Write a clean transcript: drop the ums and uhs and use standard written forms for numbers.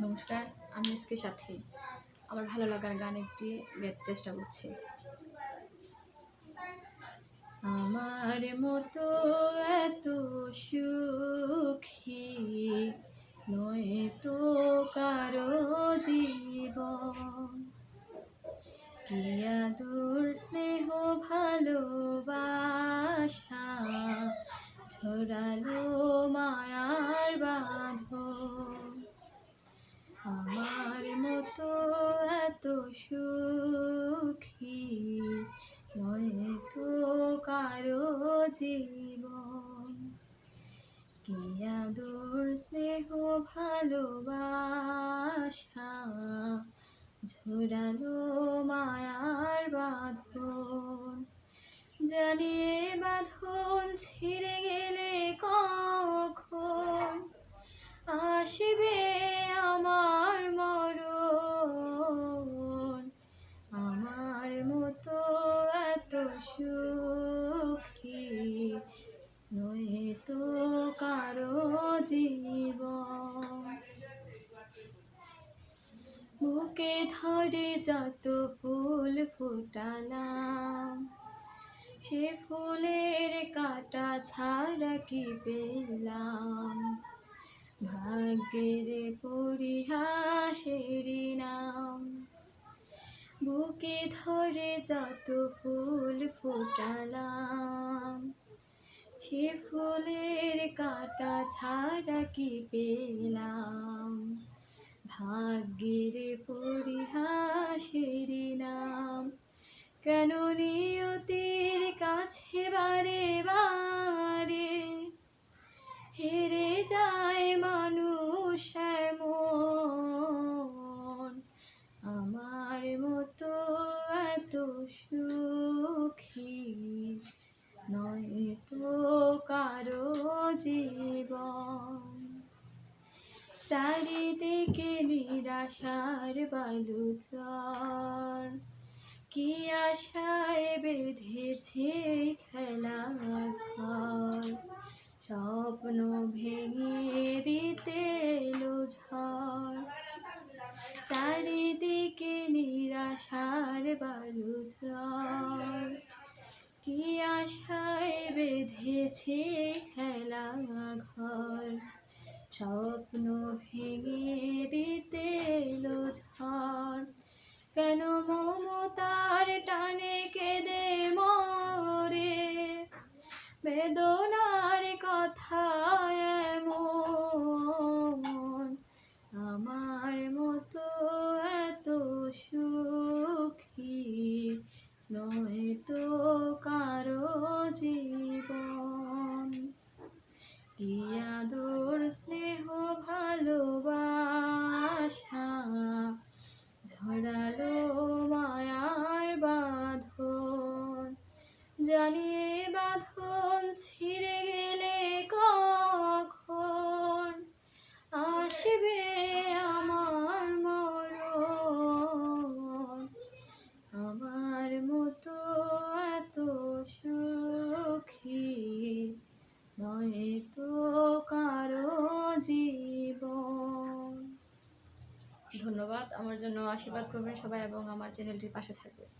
নমস্কার, আমি এসকে সাথী। আমার ভালো লাগার গান একটি গাইতে চেষ্টা করছি। আমার মতো এত সুখী নয় তো কারো জীবন, কি আদর স্নেহ ভালোবাসা ছড়ালো মায়ার বাঁধন। আমার মতো এত সুখী নয়তো কারো জীবন, কি আদর স্নেহ ভালোবাসা ঝরালো মায়ার বাঁধন। জানিয়ে বাঁধন ছিঁড়ে গেলে কখন আসবে আমার মরণ। আমার মতো এত সুখী নয়তো কারো জীবন, বুকে ধরে যত ফুল ফোটালাম সে ফুলের কাঁটা ছাড়া কি পেলাম, ভাগ্যের পরিহাসের নাম। বুকে ধরে যত ফুল ফোটালাম সে ফুলের কাঁটা ছাড়া কি পেলাম, ভাগ্যের পরিহাসের নাম। কেন নিয়তির কাছে বারে বারে হেরে যায় মানুষ এমন। আমার মতো এত সুখী নয়তো কারো জীবন, চারিদিকে নিরাশার বালুচর, কি আশায় বেঁধেছে খেলার ঘর, স্বপ্ন ভেঙে দিতে এলো ঝড়। চারিদিকে নিরাশার বালুচর, কি আশায় বেঁধেছে খেলা ঘর, স্বপ্ন ভেঙে দিতে এলো ঝড়। কেন মমতার টানে কেঁদে মরে বেদনার কথা এমন। আমার মতো এত সুখী নয়তো কারো জীবন, কি আদর স্নেহ ভালোবাসা ঝরালো মায়ার বাঁধন। জানিয়ে বাঁধন ছিঁড়ে গেলে কখন আসবে আমার মরণ। আমার মতো এত সুখী নয়তো কারো জীবন। ধন্যবাদ। আমার জন্য আশীর্বাদ করবেন সবাই এবং আমার চ্যানেলটির পাশে থাকবেন।